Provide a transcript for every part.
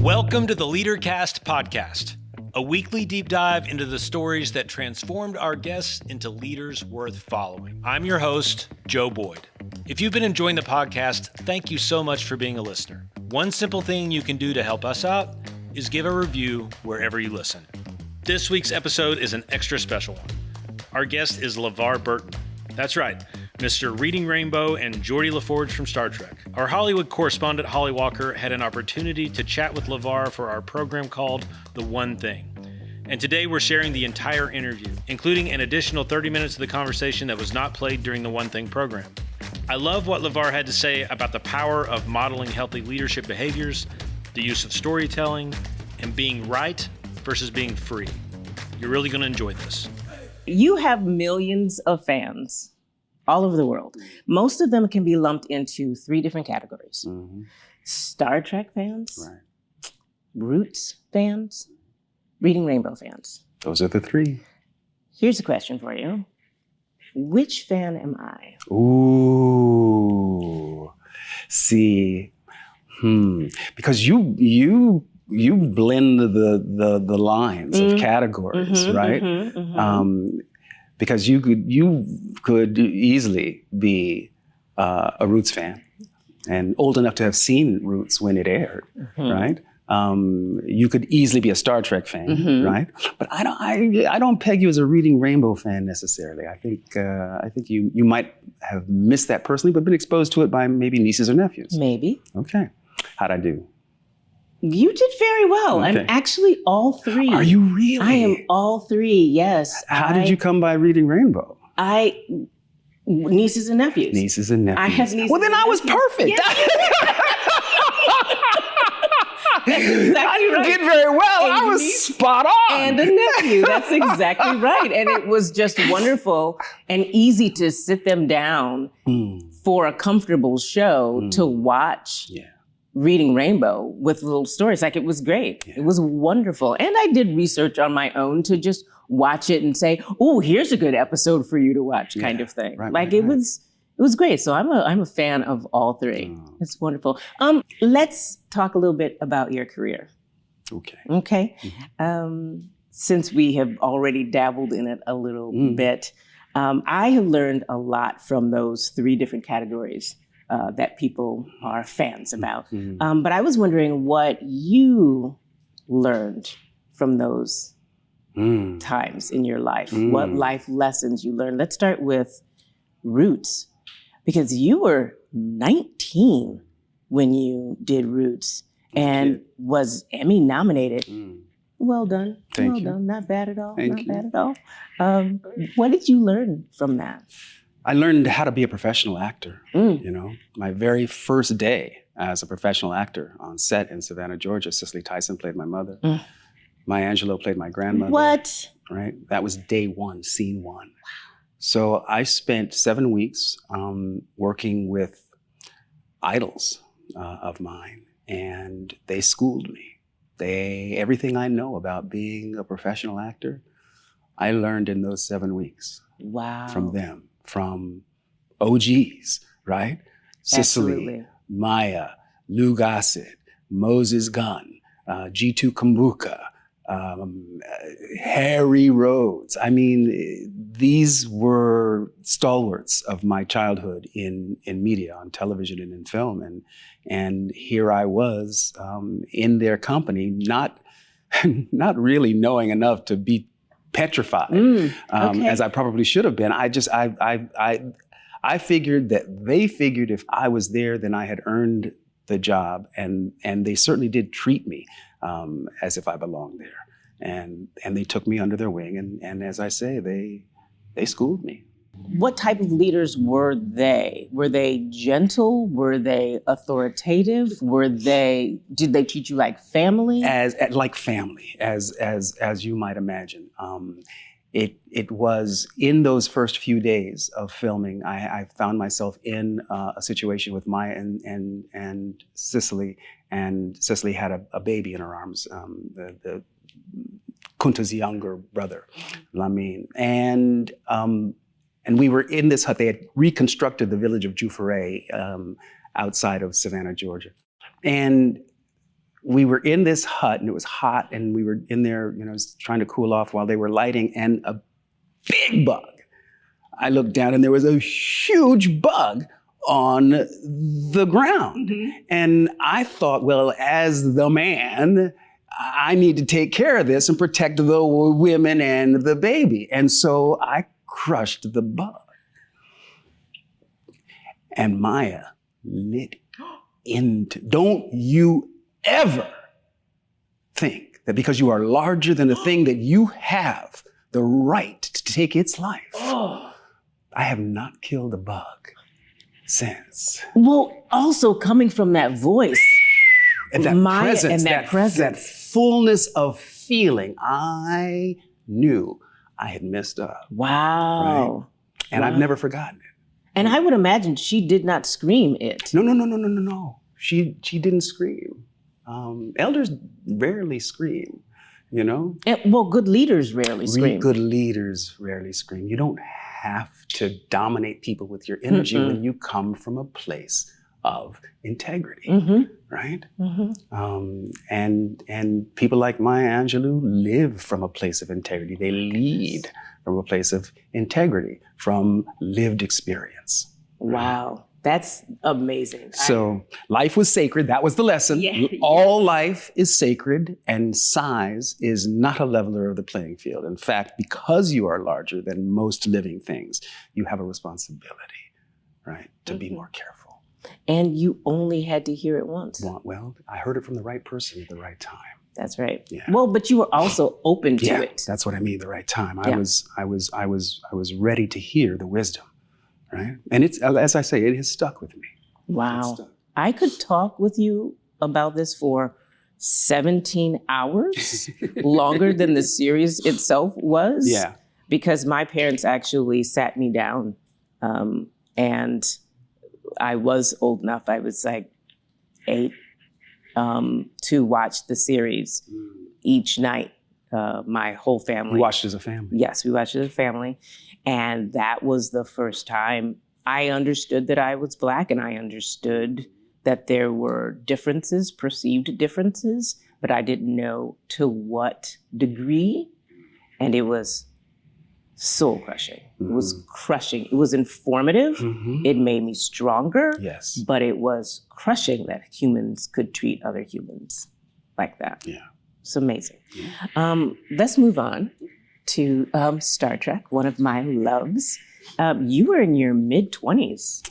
Welcome to the LeaderCast podcast, a weekly deep dive into the stories that transformed our guests into leaders worth following. I'm your host, Joe Boyd. If you've been enjoying the podcast, thank you so much for being a listener. One simple thing you can do to help us out is give a review wherever you listen. This week's episode is an extra special one. Our guest is LeVar Burton. That's right, Mr. Reading Rainbow and Geordi La Forge from Star Trek. Our Hollywood correspondent, Holly Walker, had an opportunity to chat with LeVar for our program called The One Thing. And today we're sharing the entire interview, including an additional 30 minutes of the conversation that was not played during the One Thing program. I love what LeVar had to say about the power of modeling healthy leadership behaviors, the use of storytelling, and being right versus being free. You're really going to enjoy this. You have millions of fans all over the world. Most of them can be lumped into three different categories. Mm-hmm. Star Trek fans, right. Roots fans, Reading Rainbow fans. Those are the three. Here's a question for you. Which fan am I? Ooh, see, because you blend the lines of categories, right? Because you could easily be a Roots fan and old enough to have seen Roots when it aired, right? You could easily be a Star Trek fan, right? But I don't peg you as a Reading Rainbow fan necessarily. I think you might have missed that personally, but been exposed to it by maybe nieces or nephews. Maybe. Okay. How'd I do? You did very well. Okay. I'm actually all three. Are you really? I am all three, yes. How did you come by Reading Rainbow? Nieces and nephews. Nieces and nephews. I have nieces. Well, then I was perfect. Yes. Exactly I didn't right. get very well. I was spot on. And a nephew. That's exactly right. And it was just wonderful and easy to sit them down for a comfortable show to watch. Yeah. Reading Rainbow with little stories. Like, it was great. Yeah. It was wonderful. And I did research on my own to just watch it and say, oh, here's a good episode for you to watch, kind of thing. Right, it was great. So I'm a fan of all three. It's wonderful. Let's talk a little bit about your career. Okay. Since we have already dabbled in it a little bit, I have learned a lot from those three different categories that people are fans about. But I was wondering what you learned from those times in your life, what life lessons you learned. Let's start with Roots, because you were 19 when you did Roots and was Emmy nominated. Well done. Thank you. Well done. Not bad at all. Thank you. Bad at all. What did you learn from that? I learned how to be a professional actor. You know, my very first day as a professional actor on set in Savannah, Georgia, Cicely Tyson played my mother. Maya Angelou played my grandmother. What? Right? That was day one, scene one. Wow. So I spent 7 weeks working with idols of mine, and they schooled me. Everything I know about being a professional actor, I learned in those 7 weeks. Wow. From them. From OGs, right? Cicely, Absolutely. Maya, Lou Gossett, Moses Gunn, G2 Kumbuka, Harry Rhodes. I mean, these were stalwarts of my childhood in media, on television and in film. And here I was in their company, not really knowing enough to be petrified, as I probably should have been. I figured that they figured if I was there, then I had earned the job, and they certainly did treat me as if I belonged there, and they took me under their wing, and as I say, they schooled me. What type of leaders were they? Were they gentle? Were they authoritative? Did they treat you like family? Like family, as you might imagine. It was in those first few days of filming, I found myself in a situation with Maya and Cicely, and Cicely had a baby in her arms, the Kunta's younger brother, Lamin, and we were in this hut. They had reconstructed the village of Jufaray outside of Savannah, Georgia. And we were in this hut and it was hot and we were in there, trying to cool off while they were lighting, and a big bug. I looked down and there was a huge bug on the ground. Mm-hmm. And I thought, well, as the man, I need to take care of this and protect the women and the baby. And so I crushed the bug. And Maya lit into, don't you ever think that because you are larger than the thing that you have the right to take its life. Oh. I have not killed a bug since. Well, also coming from that voice. And that Maya presence, and that presence. That fullness of feeling. I knew I had messed up. Wow. Right? And I've never forgotten it. And I would imagine she did not scream it. No. She didn't scream. Elders rarely scream, Well, good leaders rarely scream. Good leaders rarely scream. You don't have to dominate people with your energy when you come from a place of integrity, right? Mm-hmm. And people like Maya Angelou live from a place of integrity. They lead from a place of integrity, from lived experience. Wow. That's amazing. So life was sacred. That was the lesson. Yeah, all life is sacred, and size is not a leveler of the playing field. In fact, because you are larger than most living things, you have a responsibility, right, to be more careful. And you only had to hear it once. Well, I heard it from the right person at the right time. That's right. Yeah. Well, but you were also open to it. That's what I mean. The right time. I was ready to hear the wisdom. Right? And it's, as I say, it has stuck with me. Wow. I could talk with you about this for 17 hours, longer than the series itself was. Yeah. Because my parents actually sat me down, and I was old enough, I was like 8, to watch the series each night. My whole family. You watched as a family? Yes, we watched as a family. And that was the first time I understood that I was Black, and I understood that there were differences, perceived differences, but I didn't know to what degree. And it was soul crushing. Mm-hmm. It was crushing. It was informative. Mm-hmm. It made me stronger. Yes. But it was crushing that humans could treat other humans like that. Yeah. It's amazing. Yeah. Let's move on to Star Trek, one of my loves. You were in your mid-20s.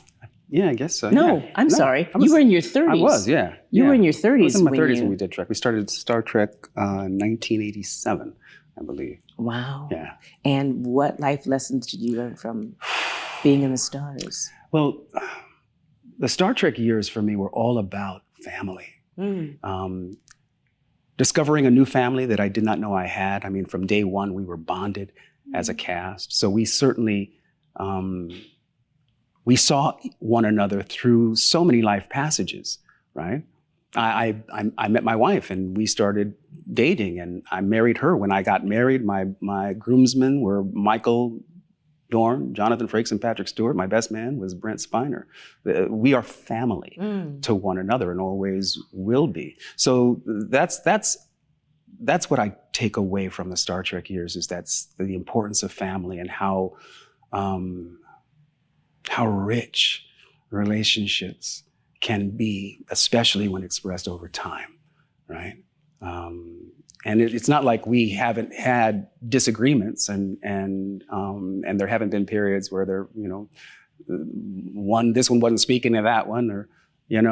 Yeah, I guess so. No, yeah. I'm sorry. You were in your 30s. I was, yeah. You were in your 30s. I was in my 30s when we did Trek. We started Star Trek in 1987, I believe. Wow. Yeah. And what life lessons did you learn from being in the stars? Well, the Star Trek years for me were all about family. Discovering a new family that I did not know I had. I mean, from day one, we were bonded as a cast. So we certainly, we saw one another through so many life passages, right? I met my wife and we started dating, and I married her. When I got married, my groomsmen were Michael Dorn, Jonathan Frakes, and Patrick Stewart. My best man was Brent Spiner. We are family to one another and always will be. So that's what I take away from the Star Trek years, is that's the importance of family and how rich relationships can be, especially when expressed over time, right? And it's not like we haven't had disagreements, and there haven't been periods where there, this one wasn't speaking to that one, or,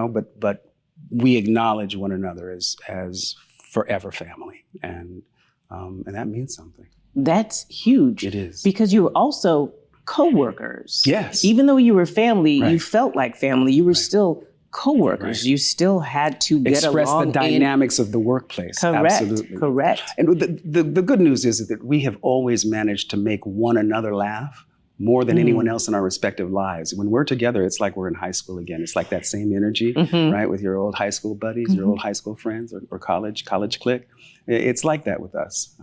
but we acknowledge one another as forever family, and that means something. That's huge. It is. Because you were also co-workers. Yes. Even though you were family, right. You felt like family. You were still co-workers. Right. You still had to get express along. The dynamics of the workplace. Correct. Absolutely. Correct. And the good news is that we have always managed to make one another laugh more than anyone else in our respective lives. When we're together, it's like we're in high school again. It's like that same energy, right, with your old high school buddies, your old high school friends, or college clique. It's like that with us.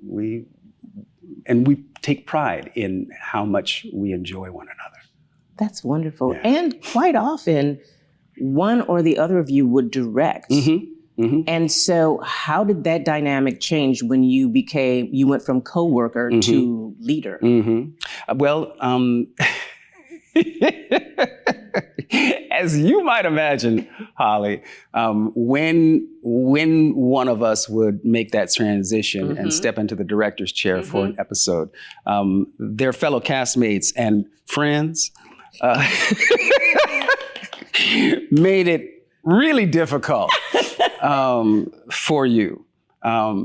We take pride in how much we enjoy one another. That's wonderful. Yeah. And quite often, one or the other of you would direct And so how did that dynamic change when you went from coworker to leader? Well, as you might imagine, Holly, when one of us would make that transition and step into the director's chair for an episode, their fellow castmates and friends made it really difficult for you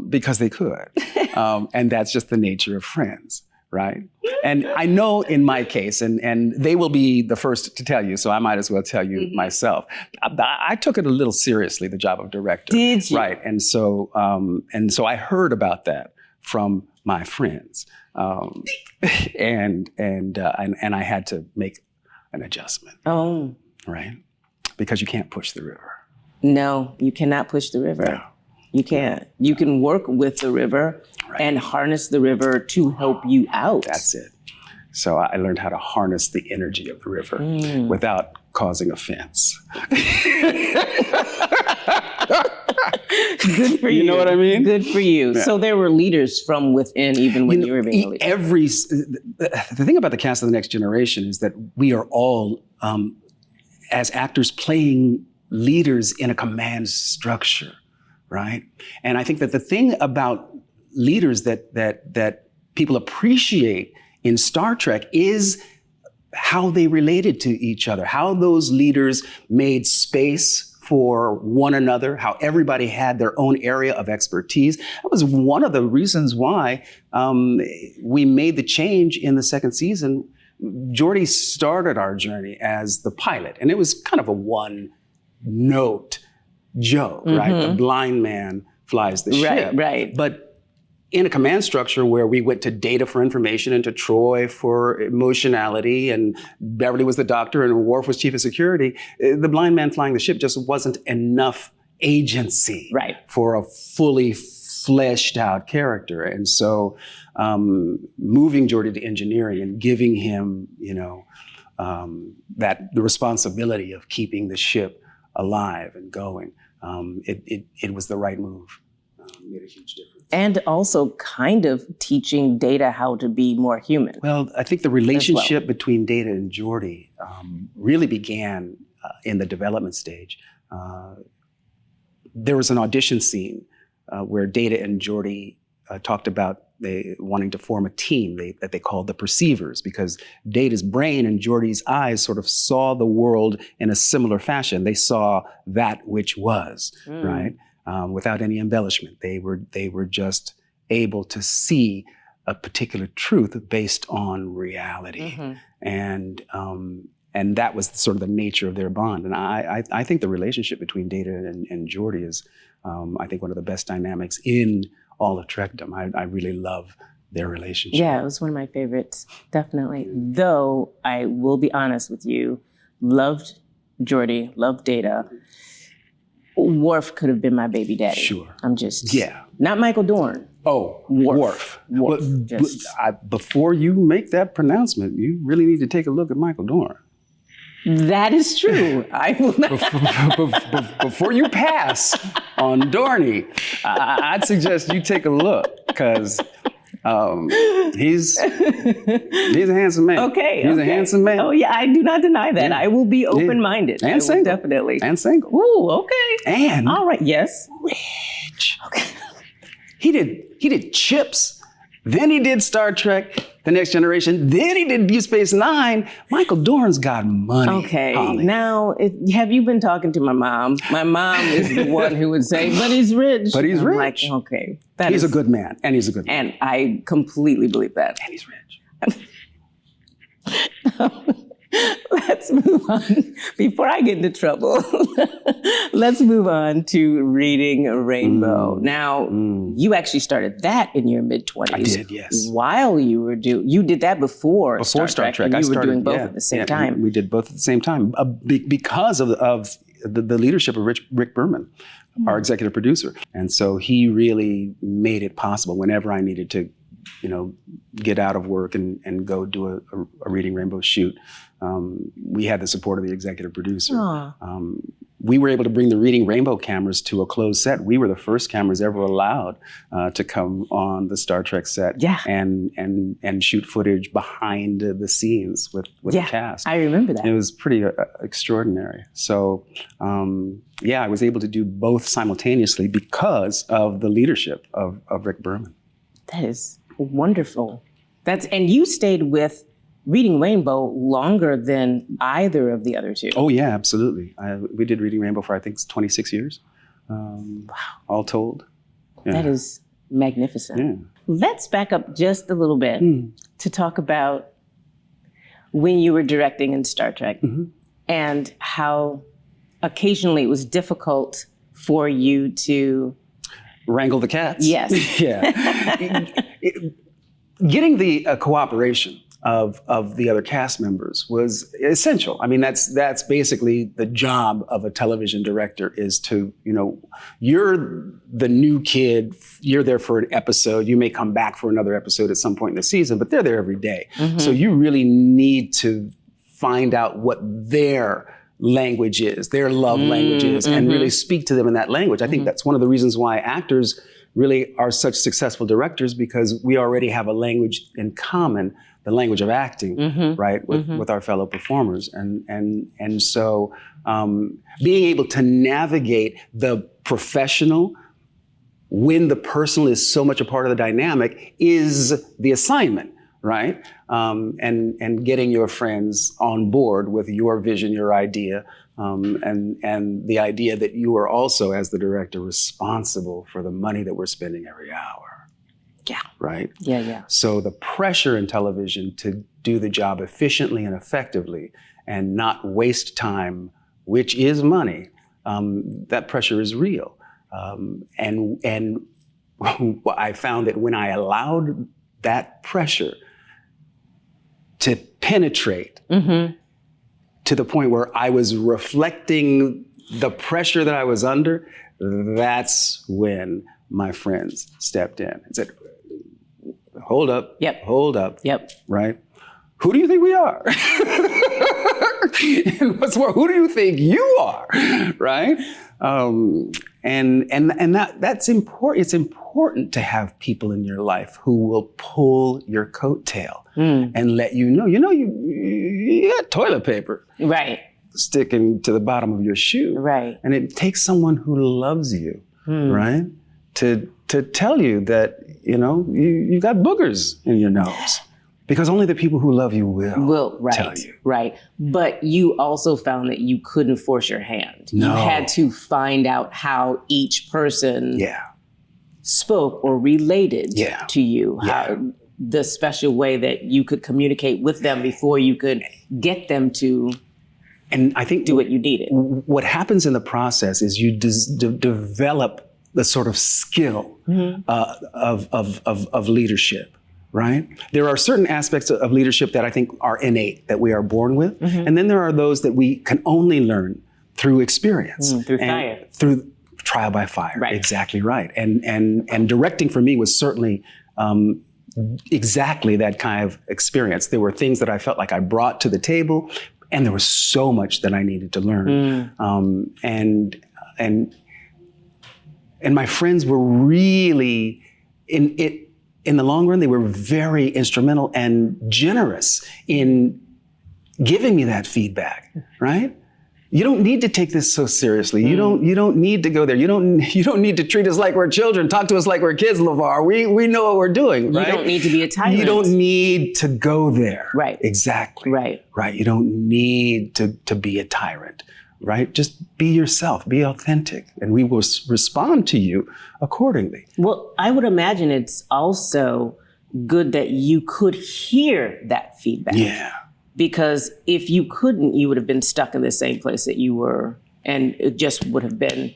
because they could. And that's just the nature of friends, right? And I know in my case, and they will be the first to tell you, so I might as well tell you myself, I took it a little seriously, the job of director. Did you? Right, and so I heard about that from my friends, and I had to make an adjustment. Oh. Right? Because you can't push the river. No, you cannot push the river. No. You can't. You can work with the river and harness the river to help you out. That's it. So I learned how to harness the energy of the river without causing offense. Good for you. You know what I mean? Good for you. Yeah. So there were leaders from within even when you were being a leader. The thing about the cast of The Next Generation is that we are all, as actors, playing leaders in a command structure, right? And I think that the thing about leaders that people appreciate in Star Trek is how they related to each other, how those leaders made space for one another, how everybody had their own area of expertise. That was one of the reasons why we made the change in the second season. Geordi started our journey as the pilot, and it was kind of a one-note joke, right? The blind man flies the ship. Right. But in a command structure where we went to Data for information and to Troy for emotionality, and Beverly was the doctor and Worf was chief of security, the blind man flying the ship just wasn't enough agency for a fully fleshed out character. And so moving Geordi to engineering and giving him, the responsibility of keeping the ship alive and going, it was the right move. Made a huge difference. And also kind of teaching Data how to be more human. Well, I think the relationship between Data and Geordi really began in the development stage. There was an audition scene where Data and Geordi talked about wanting to form a team that they called the Perceivers, because Data's brain and Geordi's eyes sort of saw the world in a similar fashion. They saw that which was, right? Without any embellishment. They were just able to see a particular truth based on reality. And that was sort of the nature of their bond. And I think the relationship between Data and Geordi is, I think, one of the best dynamics in all of Trekdom. I really love their relationship. Yeah, it was one of my favorites, definitely. Though, I will be honest with you, loved Geordi, loved Data. Worf could have been my baby daddy. Sure. I'm just... Yeah. Not Michael Dorn. Oh, Worf. Well, before you make that pronouncement, you really need to take a look at Michael Dorn. That is true. I will not... Before you pass on Dorney, I'd suggest you take a look, because he's a handsome man. Okay. He's a handsome man. Oh, yeah, I do not deny that. Yeah. I will be open-minded. And single. Definitely. And single. Ooh, okay. And all right, yes. Rich. Okay. He did Chips. Then he did Star Trek, The Next Generation. Then he did Deep Space Nine. Michael Dorn's got money. Okay. Holly. Now, have you been talking to my mom? My mom is the one who would say, but he's rich. But he's rich. Like, okay. He's a good man. And he's a good man. And I completely believe that. And he's rich. Let's move on. Before I get into trouble, let's move on to Reading Rainbow. Now, you actually started that in your mid-20s. I did, yes. While you were you did that before Star Trek. And you were doing both at the same time. We did both at the same time because of the leadership of Rick Berman, our executive producer. And so he really made it possible whenever I needed to get out of work and go do a Reading Rainbow shoot, we had the support of the executive producer. We were able to bring the Reading Rainbow cameras to a closed set. We were the first cameras ever allowed to come on the Star Trek set and shoot footage behind the scenes with the cast. I remember that. It was pretty extraordinary. So, I was able to do both simultaneously because of the leadership of Rick Berman. That is wonderful. And you stayed with Reading Rainbow longer than either of the other two. Oh yeah, absolutely. We did Reading Rainbow for I think 26 years, all told. Yeah. That is magnificent. Yeah. Let's back up just a little bit to talk about when you were directing in Star Trek and how occasionally it was difficult for you to wrangle the cats. Yes. Yeah. Getting the cooperation of the other cast members was essential. I mean, that's basically the job of a television director, is to, you're the new kid, you're there for an episode, you may come back for another episode at some point in the season, but they're there every day. So you really need to find out what their language is, their love language is, and really speak to them in that language. I think that's one of the reasons why actors really are such successful directors, because we already have a language in common, the language of acting, right, with our fellow performers. And so being able to navigate the professional when the personal is so much a part of the dynamic is the assignment, right? And getting your friends on board with your vision, your idea, and the idea that you are also, as the director, responsible for the money that we're spending every hour. Yeah. Right? Yeah. So the pressure in television to do the job efficiently and effectively and not waste time, which is money, that pressure is real. And I found that when I allowed that pressure to penetrate to the point where I was reflecting the pressure that I was under, that's when my friends stepped in and said, hold up, hold up, right? Who do you think we are? And what's more, who do you think you are, right? And that's important. It's important to have people in your life who will pull your coattail and let you know, you got toilet paper, right, sticking to the bottom of your shoe, right? And it takes someone who loves you, right, to tell you that you got boogers in your nose. Because only the people who love you will tell you. Right. But you also found that you couldn't force your hand. No. You had to find out how each person spoke or related to you. How, the special way that you could communicate with them before you could get them to do what you needed. What happens in the process is you develop the sort of skill of leadership. Right? There are certain aspects of leadership that I think are innate, that we are born with. And then there are those that we can only learn through experience. Through fire. Through trial by fire. Right. Exactly right. And directing for me was certainly exactly that kind of experience. There were things that I felt like I brought to the table, and there was so much that I needed to learn. And my friends were really in the long run, they were very instrumental and generous in giving me that feedback, right? You don't need to take this so seriously. You don't need to go there. You don't need to treat us like we're children. Talk to us like we're kids, LeVar. We know what we're doing, right? You don't need to be a tyrant. You don't need to go there. Right. Exactly. Right. Right. You don't need to be a tyrant, right? Just be yourself, be authentic, and we will respond to you accordingly. Well, I would imagine it's also good that you could hear that feedback. Yeah. Because if you couldn't, you would have been stuck in the same place that you were, and it just would have been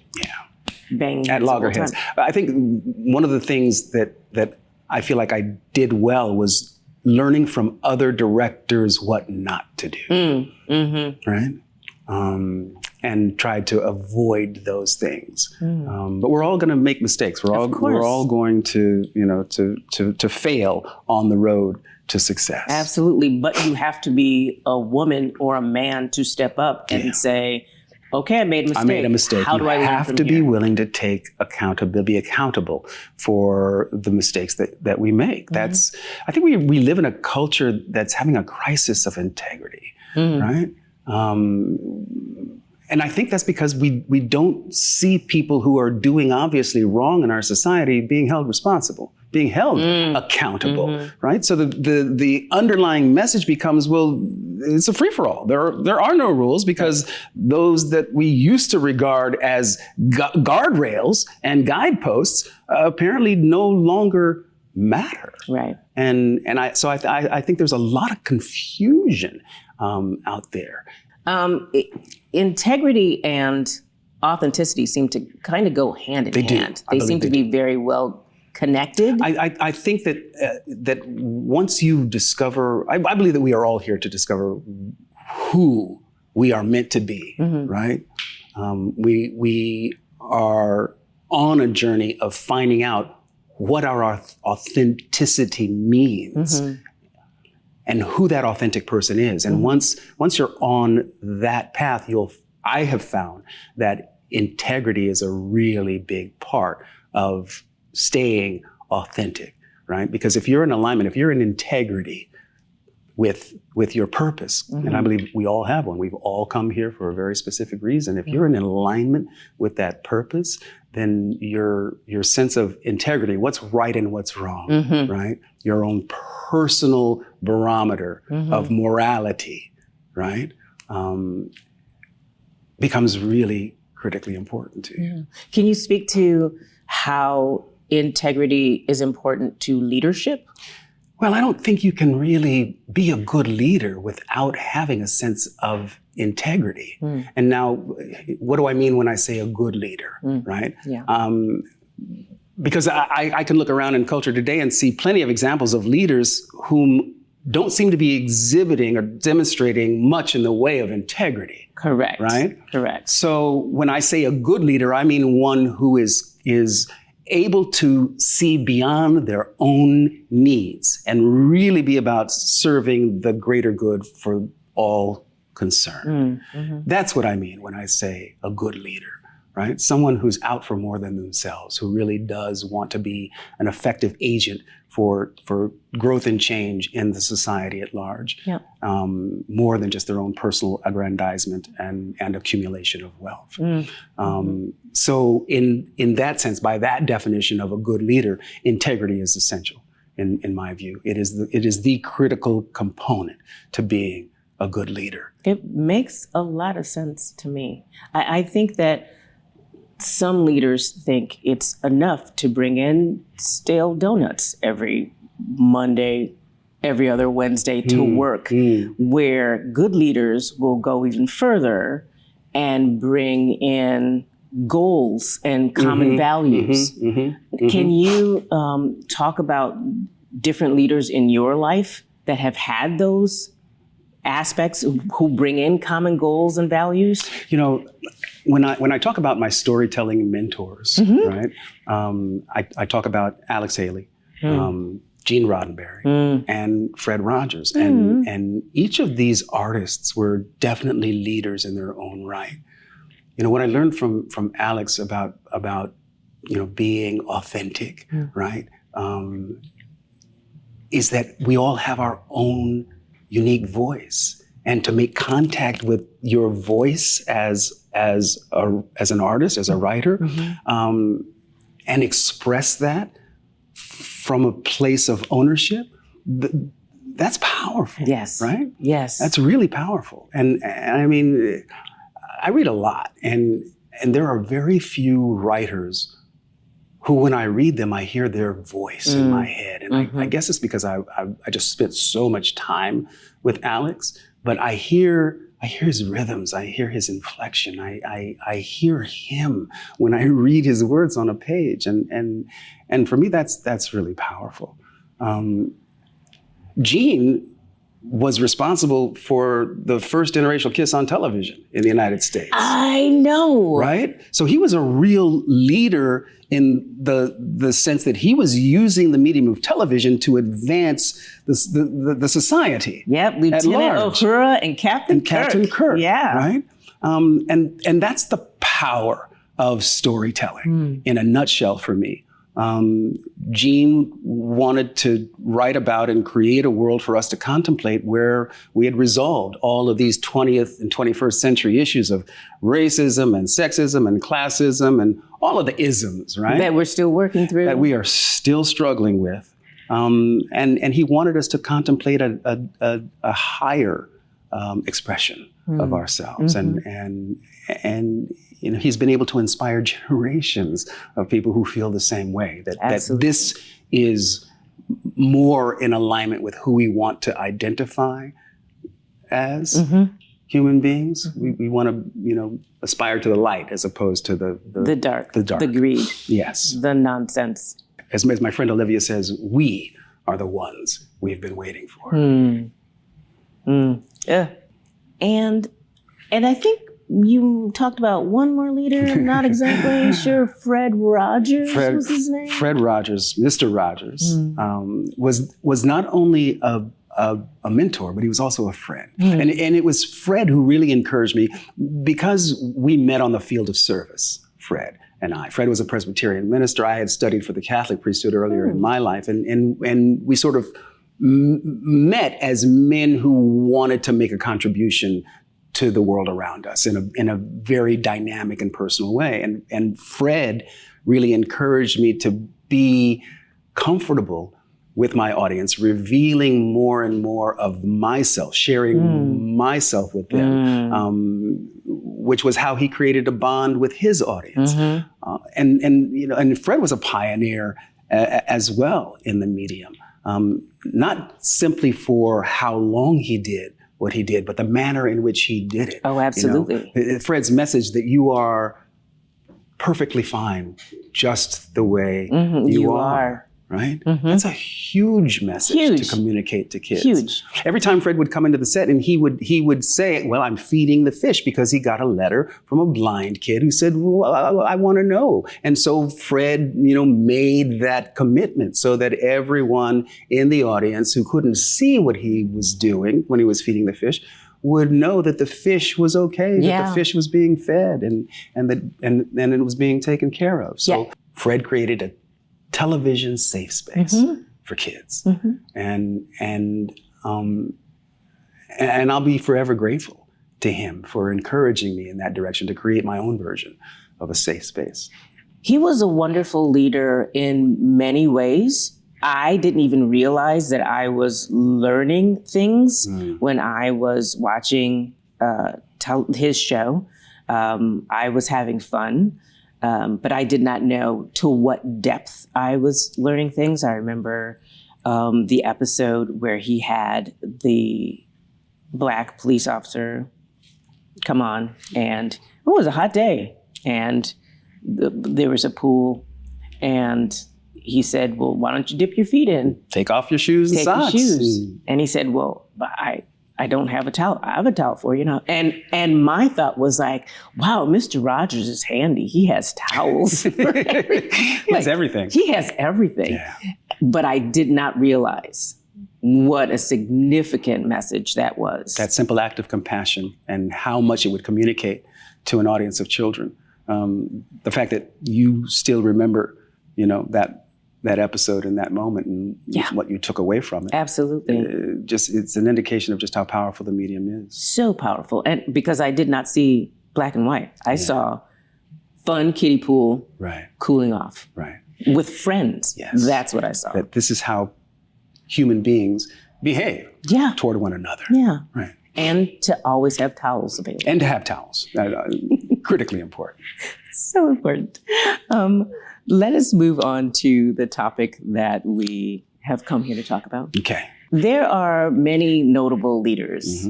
banging at loggerheads. I think one of the things that I feel like I did well was learning from other directors what not to do. Right? and tried to avoid those things. But we're all going to make mistakes. We're all going to, to fail on the road to success. Absolutely. But you have to be a woman or a man to step up and say, okay, I made a mistake. How do I learn from here? You have to be willing to take accountability, be accountable for the mistakes that we make. I think we live in a culture that's having a crisis of integrity, right? And I think that's because we don't see people who are doing obviously wrong in our society being held responsible, being held accountable, right? So the underlying message becomes, well, it's a free-for-all. There are no rules because those that we used to regard as guardrails and guideposts apparently no longer matter. Right. And I think there's a lot of confusion out there. Integrity and authenticity seem to kind of go hand in hand. They seem to be very well connected. I think that once you discover, I believe that we are all here to discover who we are meant to be, right? We are on a journey of finding out what our authenticity means. And who that authentic person is. And once you're on that path, I have found that integrity is a really big part of staying authentic, right? Because if you're in alignment, if you're in integrity with your purpose, and I believe we all have one, we've all come here for a very specific reason. If you're in alignment with that purpose, then your sense of integrity, what's right and what's wrong, right? Your own personal barometer of morality, right? Becomes really critically important to you. Can you speak to how integrity is important to leadership? Well, I don't think you can really be a good leader without having a sense of integrity. And now, what do I mean when I say a good leader, right? Yeah. Because I can look around in culture today and see plenty of examples of leaders whom don't seem to be exhibiting or demonstrating much in the way of integrity. Correct. Right? Correct. So when I say a good leader, I mean one who is able to see beyond their own needs and really be about serving the greater good for all concerned. That's what I mean when I say a good leader, right? Someone who's out for more than themselves, who really does want to be an effective agent for growth and change in the society at large, more than just their own personal aggrandizement and accumulation of wealth. So in that sense, by that definition of a good leader, integrity is essential in my view. It is the critical component to being a good leader. It makes a lot of sense to me. I think that some leaders think it's enough to bring in stale donuts every Monday, every other Wednesday to work, where good leaders will go even further and bring in goals and common values. Can you talk about different leaders in your life that have had those aspects, who bring in common goals and values? You know, when I talk about my storytelling mentors, right? I talk about Alex Haley, Gene Roddenberry, and Fred Rogers, and each of these artists were definitely leaders in their own right. You know, what I learned from Alex about being authentic, right, is that we all have our own unique voice, and to make contact with your voice as an artist, as a writer, and express that from a place of ownership, that's powerful. Yes. Right? Yes. That's really powerful. And I mean, I read a lot, and there are very few writers who, when I read them, I hear their voice in my head. And I guess it's because I just spent so much time with Alex, but I hear his rhythms, I hear his inflection, I hear him when I read his words on a page. And for me, that's really powerful. Gene was responsible for the first interracial kiss on television in the United States. I know. Right? So he was a real leader in the sense that he was using the medium of television to advance the society. Yep, Lieutenant Uhura and Captain Kirk. Yeah. Right? And that's the power of storytelling in a nutshell for me. Gene wanted to write about and create a world for us to contemplate where we had resolved all of these 20th and 21st century issues of racism and sexism and classism and all of the isms, right? That we're still working through. That we are still struggling with. And he wanted us to contemplate a higher expression of ourselves. And you know, he's been able to inspire generations of people who feel the same way, that this is more in alignment with who we want to identify as human beings. We want to, you know, aspire to the light as opposed to the dark. The greed. Yes. The nonsense. As my friend Olivia says, we are the ones we've been waiting for. Yeah. And I think you talked about one more leader. I'm not exactly sure. Fred Rogers was his name. Fred Rogers, Mr. Rogers, was not only a mentor, but he was also a friend. And it was Fred who really encouraged me because we met on the field of service, Fred and I. Fred was a Presbyterian minister. I had studied for the Catholic priesthood earlier in my life. And we sort of met as men who wanted to make a contribution to the world around us in a very dynamic and personal way. And Fred really encouraged me to be comfortable with my audience, revealing more and more of myself, sharing myself with them, which was how he created a bond with his audience. And Fred was a pioneer as well in the medium, not simply for how long he did what he did, but the manner in which he did it. Oh, absolutely. You know, Fred's message that you are perfectly fine just the way you are. Right? That's a huge message to communicate to kids. Huge. Every time Fred would come into the set and he would say, well, I'm feeding the fish, because he got a letter from a blind kid who said, well, I want to know. And so Fred, made that commitment so that everyone in the audience who couldn't see what he was doing when he was feeding the fish would know that the fish was okay, that the fish was being fed and it was being taken care of. So Fred created a television safe space for kids. And I'll be forever grateful to him for encouraging me in that direction to create my own version of a safe space. He was a wonderful leader in many ways. I didn't even realize that I was learning things when I was watching his show. I was having fun. But I did not know to what depth I was learning things. I remember the episode where he had the Black police officer come on, and it was a hot day, and there was a pool, and he said, well, why don't you dip your feet in? Take off your shoes and socks. Take your shoes. And he said, well, I don't have a towel. I have a towel for you now. And my thought was like, wow, Mr. Rogers is handy. He has towels. He has everything. He has everything. Yeah. But I did not realize what a significant message that was. That simple act of compassion and how much it would communicate to an audience of children. The fact that you still remember, that episode in that moment and what you took away from it. Absolutely. It's an indication of just how powerful the medium is. So powerful. And because I did not see black and white, I saw fun kiddie pool, cooling off. Right. With friends. Yes. That's what I saw. That this is how human beings behave toward one another. Yeah. Right. And to always have towels available. And to have towels. Critically important. So important. Let us move on to the topic that we have come here to talk about. Okay. There are many notable leaders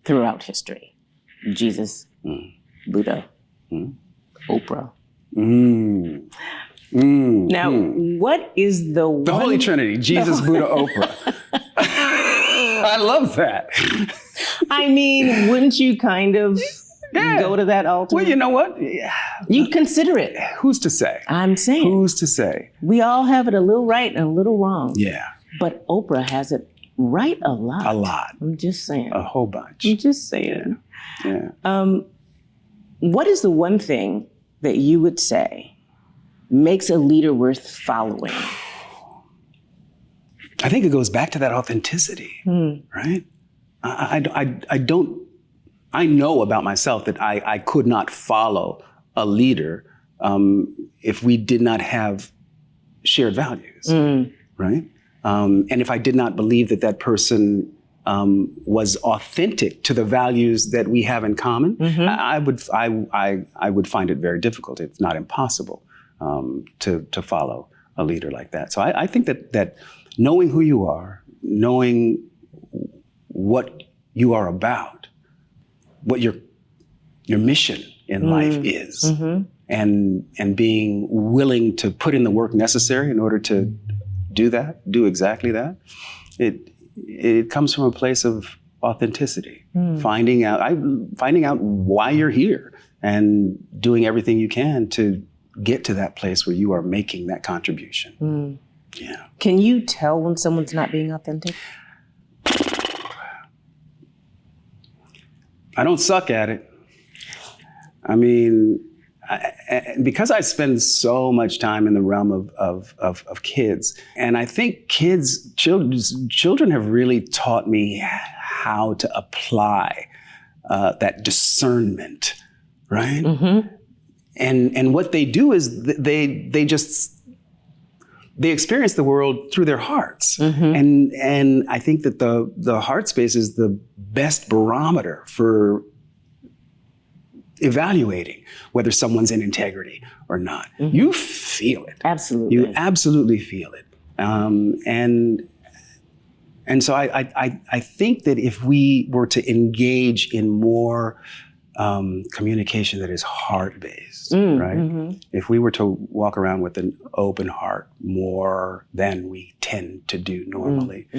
throughout history. Jesus, Buddha, Oprah. Now, what is the Holy Trinity, Jesus, Buddha, Oprah. I love that. I mean, wouldn't you kind of go to that altar? Well, you know what? Yeah. You'd consider it. Who's to say? I'm saying. Who's to say? We all have it a little right and a little wrong. Yeah. But Oprah has it right a lot. A lot. I'm just saying. A whole bunch. I'm just saying. Yeah. What is the one thing that you would say makes a leader worth following? I think it goes back to that authenticity, right? I know about myself that I could not follow a leader if we did not have shared values, right? And if I did not believe that that person was authentic to the values that we have in common, I would find it very difficult, if not impossible, to follow a leader like that. So I think that knowing who you are, knowing what you are about, what your mission in life is, and being willing to put in the work necessary in order to do exactly that, it comes from a place of authenticity, finding out why you're here and doing everything you can to get to that place where you are making that contribution. Yeah. Can you tell when someone's not being authentic? I don't suck at it. I mean, because I spend so much time in the realm of kids, and I think children have really taught me how to apply that discernment, right? And what they do is they experience the world through their hearts. And I think that the heart space is the best barometer for evaluating whether someone's in integrity or not. You feel it. Absolutely. You absolutely feel it. And so I think that if we were to engage in more communication that is heart-based, right? If we were to walk around with an open heart more than we tend to do normally,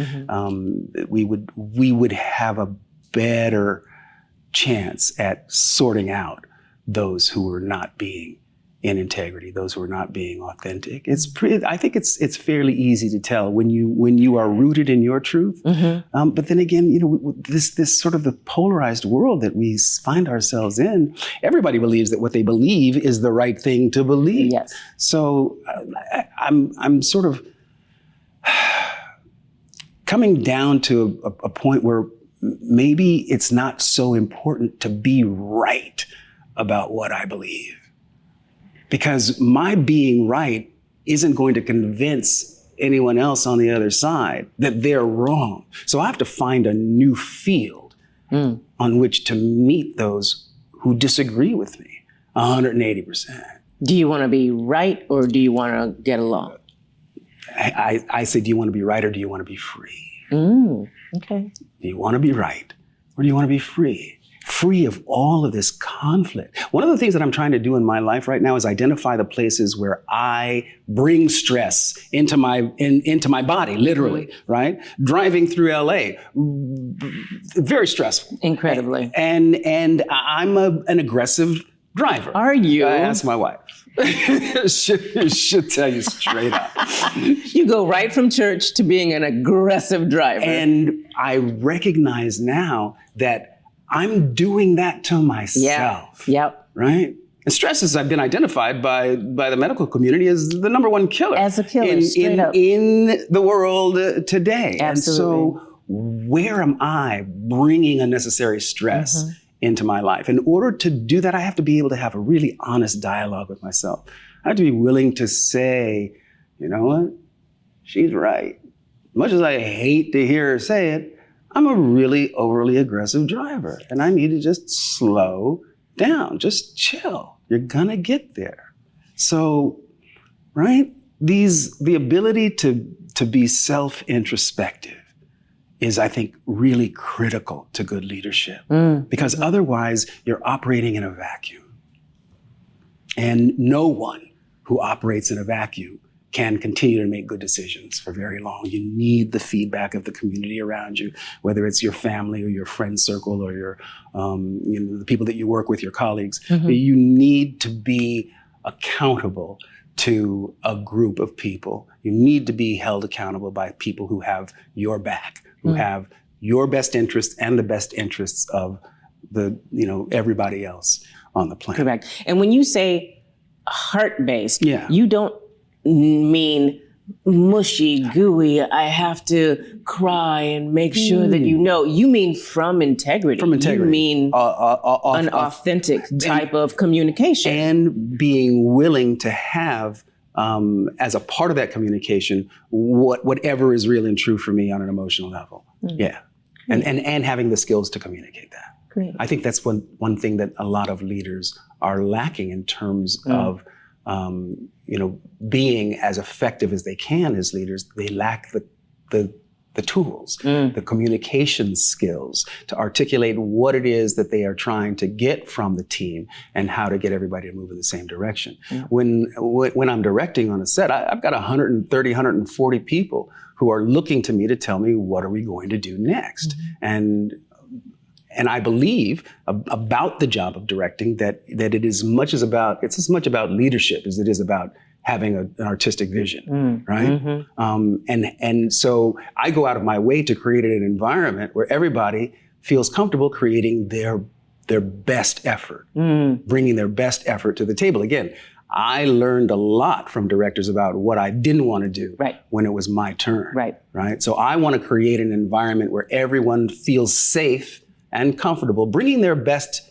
we would have a better chance at sorting out those who are not being in integrity, those who are not being authentic. I think it's fairly easy to tell when you are rooted in your truth. But then again, this sort of the polarized world that we find ourselves in, everybody believes that what they believe is the right thing to believe. Yes. So I'm sort of coming down to a point where maybe it's not so important to be right about what I believe. Because my being right isn't going to convince anyone else on the other side that they're wrong. So I have to find a new field on which to meet those who disagree with me 180%. Do you want to be right or do you want to get along? I say, do you want to be right or do you want to be free? Okay. Do you want to be right or do you want to be free? Free of all of this conflict. One of the things that I'm trying to do in my life right now is identify the places where I bring stress into my body, literally, right? Driving through LA, very stressful. Incredibly. And I'm an aggressive driver. Are you? I asked my wife. Should tell you straight up. You go right from church to being an aggressive driver. And I recognize now that I'm doing that to myself. Yep. Right? And stress has been identified by the medical community as the number one killer. As a killer, straight up. In the world today. Absolutely. And so where am I bringing unnecessary stress into my life? In order to do that, I have to be able to have a really honest dialogue with myself. I have to be willing to say, you know what? She's right. Much as I hate to hear her say it, I'm a really overly aggressive driver and I need to just slow down, just chill. You're gonna get there. So, right? The ability to be self-introspective is, I think, really critical to good leadership because otherwise you're operating in a vacuum. And no one who operates in a vacuum can continue to make good decisions for very long. You need the feedback of the community around you, whether it's your family or your friend circle or your, the people that you work with, your colleagues. You need to be accountable to a group of people. You need to be held accountable by people who have your back, who have your best interests and the best interests of everybody else on the planet. Correct. And when you say heart-based, you don't mean mushy, gooey, I have to cry and make sure that you know. You mean from integrity. From integrity. You mean an authentic type of communication. And being willing to have, as a part of that communication, whatever is real and true for me on an emotional level. Yeah. And having the skills to communicate that. Great. I think that's one thing that a lot of leaders are lacking in terms of, being as effective as they can as leaders. They lack the tools, the communication skills to articulate what it is that they are trying to get from the team and how to get everybody to move in the same direction. When I'm directing on a set, I've got 130, 140 people who are looking to me to tell me, what are we going to do next? And I believe about the job of directing that it is as much about leadership as it is about having an artistic vision, right? And so I go out of my way to create an environment where everybody feels comfortable creating their best effort, bringing their best effort to the table. Again, I learned a lot from directors about what I didn't want to do when it was my turn, right? So I want to create an environment where everyone feels safe and comfortable, bringing their best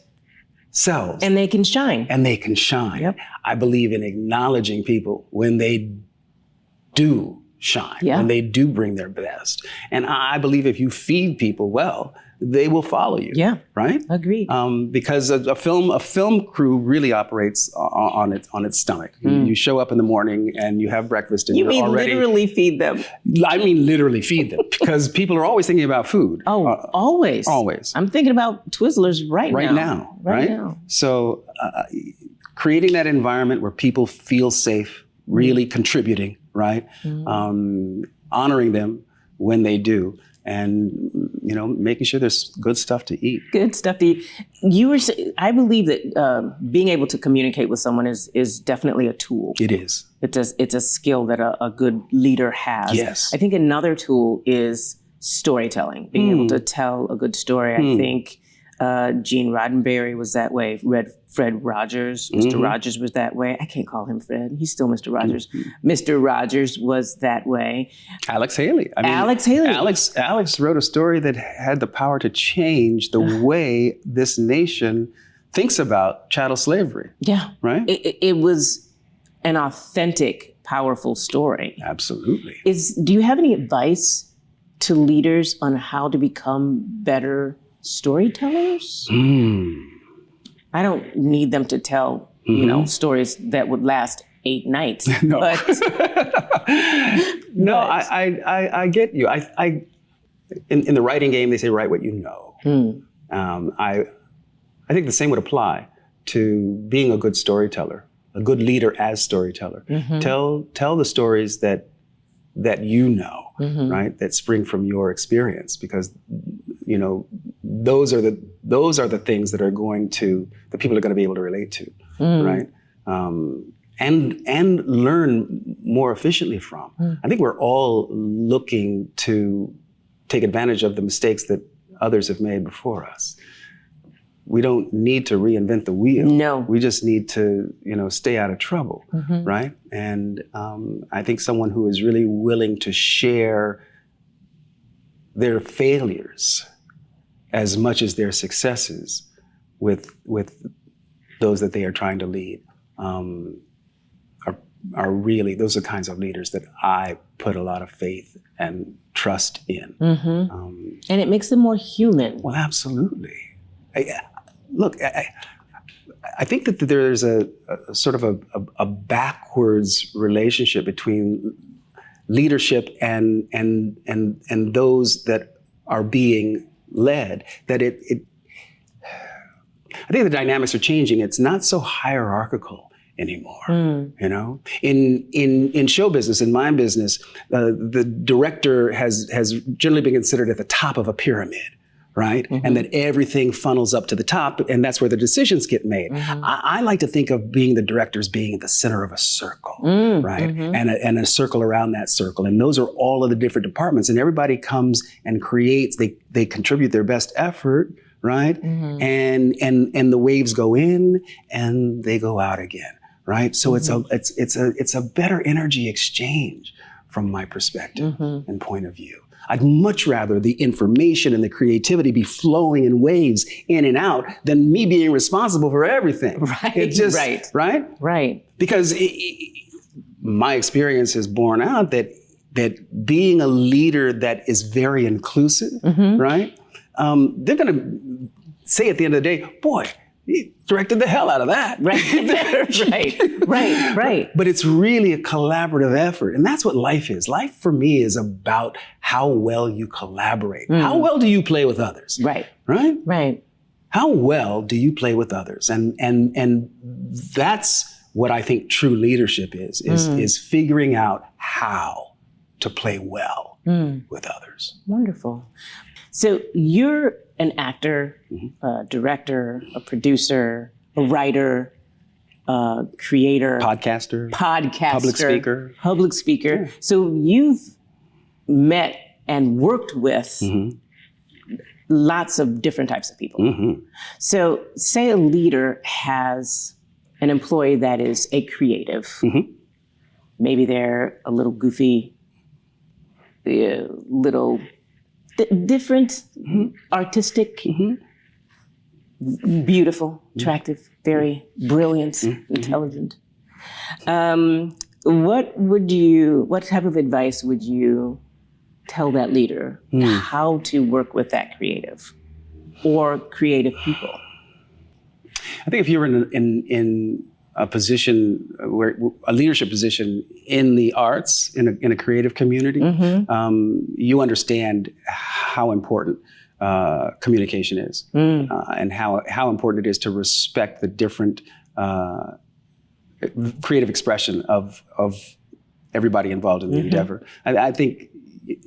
selves. And they can shine. Yep. I believe in acknowledging people when they do shine, when they do bring their best. And I believe if you feed people well, they will follow you. Yeah. Right? Agreed. Because a film crew really operates on its stomach. You show up in the morning and you have breakfast and you mean already literally feed them? I mean literally feed them because people are always thinking about food. Oh, always. Always. I'm thinking about Twizzlers right now. now. So creating that environment where people feel safe, really contributing, right? Honoring them when they do. And, making sure there's good stuff to eat. Good stuff to eat. I believe that being able to communicate with someone is definitely a tool. It is. It's a skill that a good leader has. Yes. I think another tool is storytelling, being able to tell a good story. I think Gene Roddenberry was that way. Fred Rogers, Mr. Rogers was that way. I can't call him Fred. He's still Mr. Rogers. Mr. Rogers was that way. Alex Haley. Alex wrote a story that had the power to change the way this nation thinks about chattel slavery. Yeah. Right? It was an authentic, powerful story. Absolutely. Do you have any advice to leaders on how to become better storytellers? I don't need them to tell, stories that would last 8 nights. No, but, no, I get you. In the writing game, they say write what you know. I think the same would apply to being a good storyteller, a good leader as storyteller. Tell the stories that you know, right? That spring from your experience, because those are the things that people are going to be able to relate to, right? And learn more efficiently from. I think we're all looking to take advantage of the mistakes that others have made before us. We don't need to reinvent the wheel. No. We just need to, stay out of trouble, right? And I think someone who is really willing to share their failures as much as their successes with those that they are trying to lead are really, those are kinds of leaders that I put a lot of faith and trust in. And it makes them more human. Well, absolutely. I think that there's a sort of a backwards relationship between leadership and those that are being led, that I think the dynamics are changing. It's not so hierarchical anymore. You know, in show business, in my business, the director has generally been considered at the top of a pyramid, right? And that everything funnels up to the top, and that's where the decisions get made. I like to think of being the director as being at the center of a circle, right? And a circle around that circle, and those are all of the different departments, and everybody comes and creates. They contribute their best effort, right? And the waves go in and they go out again. Right, so it's a better energy exchange from my perspective and point of view. I'd much rather the information and the creativity be flowing in waves in and out than me being responsible for everything. Right, right. Because my experience has borne out that being a leader that is very inclusive, right? They're going to say at the end of the day, boy, he directed the hell out of that. Right. But it's really a collaborative effort. And that's what life is. Life for me is about how well you collaborate. How well do you play with others? Right. How well do you play with others? And that's what I think true leadership is figuring out how to play well with others. Wonderful. So you're an actor, a director, a producer, a writer, a creator, podcaster, public speaker. Yeah. So you've met and worked with lots of different types of people. So say a leader has an employee that is a creative. Maybe they're a little goofy, little different, artistic, beautiful, attractive, very brilliant, intelligent. What type of advice would you tell that leader how to work with that creative or creative people? I think if you're in a position where a leadership position in the arts, in a creative community, you understand how important communication is, and how important it is to respect the different creative expression of everybody involved in the endeavor. I think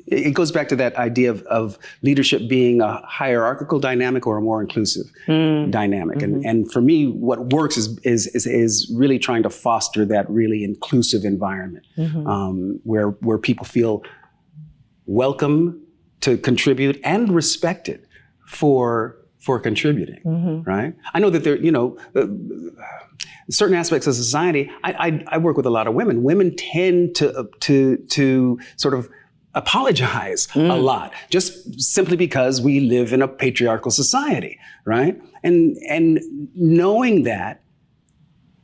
it goes back to that idea of leadership being a hierarchical dynamic or a more inclusive dynamic. And for me, what works is really trying to foster that really inclusive environment where people feel welcome to contribute and respected for contributing, right? I know that there, certain aspects of society, I work with a lot of women. Women tend to sort of apologize a lot, just simply because we live in a patriarchal society, right? And knowing that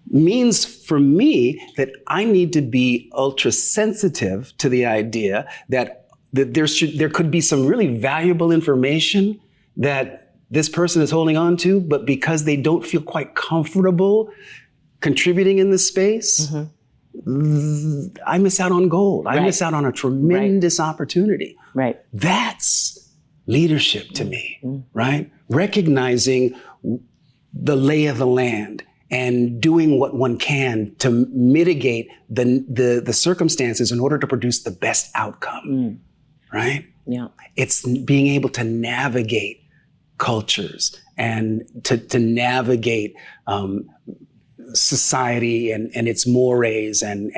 means for me that I need to be ultra sensitive to the idea that there could be some really valuable information that this person is holding on to, but because they don't feel quite comfortable contributing in this space, I miss out on gold. I miss out on a tremendous opportunity. Right. That's leadership to me, right? Recognizing the lay of the land and doing what one can to mitigate the circumstances in order to produce the best outcome, right? Yeah. It's being able to navigate cultures and to navigate society and its mores and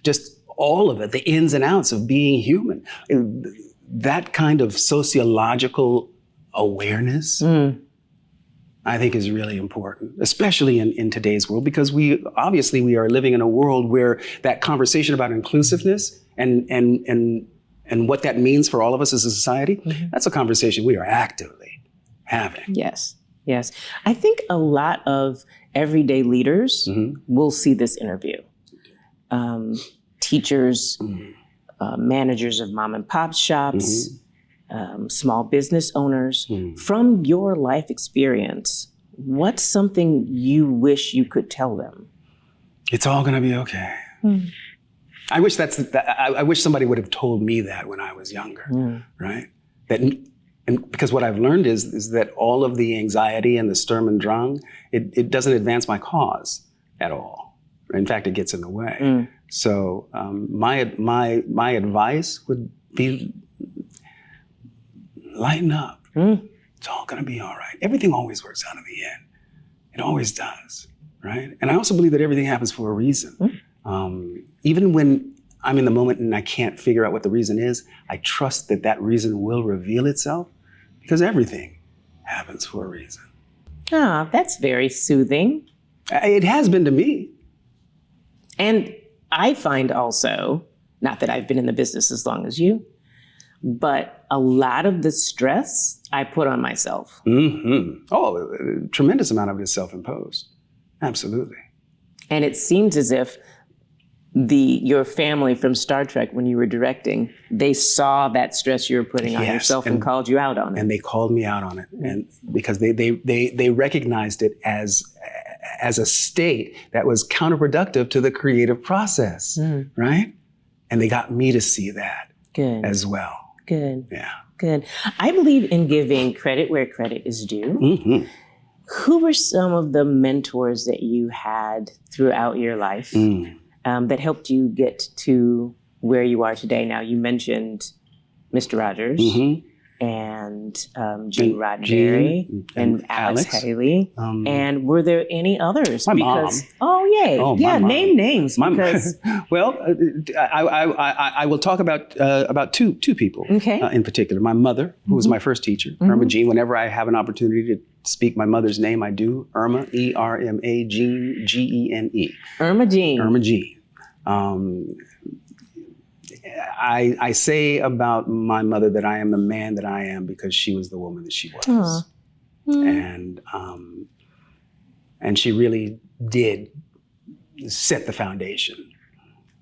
just all of it, the ins and outs of being human. That kind of sociological awareness, I think, is really important, especially in today's world, because we are living in a world where that conversation about inclusiveness and what that means for all of us as a society, that's a conversation we are actively having. Yes. Yes. I think a lot of everyday leaders will see this interview. Teachers, managers of mom and pop shops, small business owners. From your life experience, what's something you wish you could tell them? It's all going to be okay. I wish I wish somebody would have told me that when I was younger, right? And because what I've learned is that all of the anxiety and the Sturm und Drang, it doesn't advance my cause at all. In fact, it gets in the way. So my advice would be lighten up. It's all going to be all right. Everything always works out in the end. It always does, right? And I also believe that everything happens for a reason. Even when I'm in the moment and I can't figure out what the reason is, I trust that that reason will reveal itself because everything happens for a reason. Ah, that's very soothing. It has been to me. And I find also, not that I've been in the business as long as you, but a lot of the stress I put on myself. Oh, a tremendous amount of it is self-imposed. Absolutely. And it seems as if your family from Star Trek, when you were directing, they saw that stress you were putting on yourself and called you out on it. And they called me out on it, and because they recognized it as a state that was counterproductive to the creative process, right? And they got me to see that as well. Good. Yeah. Good. I believe in giving credit where credit is due. Who were some of the mentors that you had throughout your life that helped you get to where you are today? Now, you mentioned Mr. Rogers and Gene Roddenberry and Alex Haley. And were there any others? My mom. Oh, yay. Oh, yeah, my name names. Because well, I will talk about two people in particular. My mother, who was my first teacher, Irma Jean. Whenever I have an opportunity to speak my mother's name, I do. Irma, E-R-M-A, Jean, G-E-N-E. Irma Jean. Irma Jean. I say about my mother that I am the man that I am because she was the woman that she was. And she really did set the foundation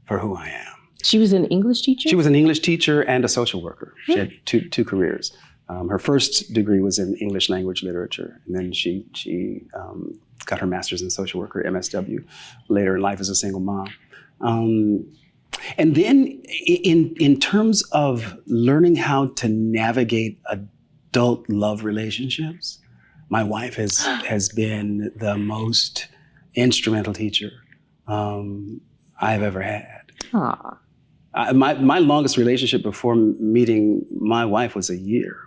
for who I am. She was an English teacher? She was an English teacher and a social worker. She had two careers. Her first degree was in English language literature, and then she got her master's in social worker, MSW, later in life as a single mom. And then in terms of learning how to navigate adult love relationships, my wife has been the most instrumental teacher I've ever had. My longest relationship before meeting my wife was a year.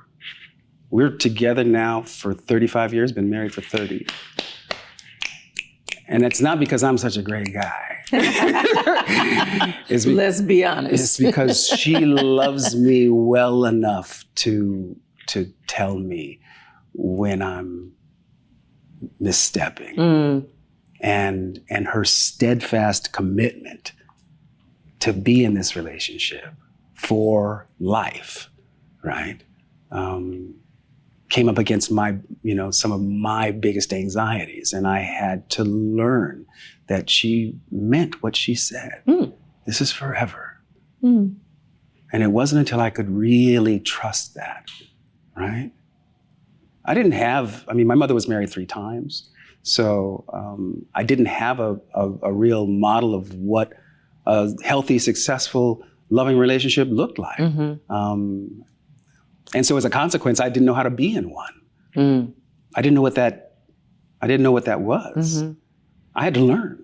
We're together now for 35 years, been married for 30. And it's not because I'm such a great guy. Let's be honest. It's because she loves me well enough to tell me when I'm misstepping. And her steadfast commitment to be in this relationship for life, right? Came up against some of my biggest anxieties. And I had to learn that she meant what she said. This is forever. And it wasn't until I could really trust that, right? My mother was married 3 times. So I didn't have a real model of what a healthy, successful, loving relationship looked like. And so as a consequence, I didn't know how to be in one. I didn't know what that was. I had to learn.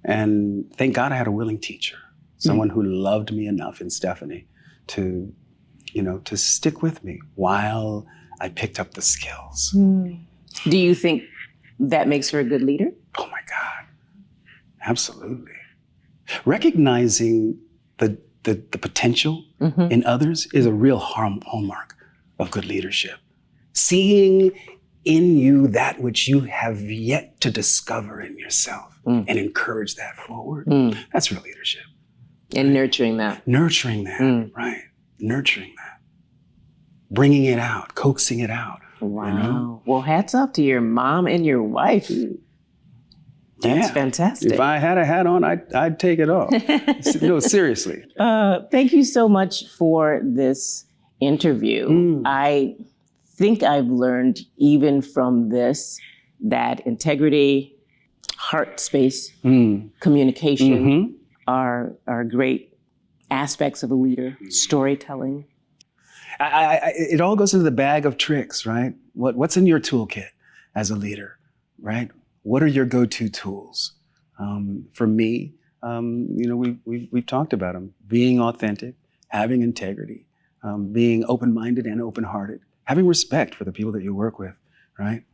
And thank God I had a willing teacher, someone who loved me enough in Stephanie to stick with me while I picked up the skills. Do you think that makes her a good leader? Oh my God, absolutely. Recognizing the potential in others is a real hallmark of good leadership. Seeing in you that which you have yet to discover in yourself and encourage that forward. That's real leadership. And nurturing that. Nurturing that, right. Nurturing that. Bringing it out, coaxing it out. Wow. You know? Well, hats off to your mom and your wife. That's fantastic. If I had a hat on, I'd take it off. No, seriously. Thank you so much for this interview. I think I've learned even from this that integrity, heart space, communication are great aspects of a leader, storytelling. It all goes into the bag of tricks, right? What's in your toolkit as a leader, right? What are your go-to tools? For me, we've talked about them. Being authentic, having integrity, being open-minded and open-hearted, having respect for the people that you work with, right?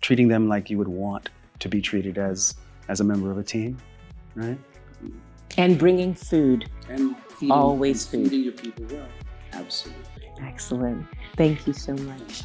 Treating them like you would want to be treated as a member of a team, right? And bringing food. And always food. Feeding your people well. Absolutely. Excellent. Thank you so much.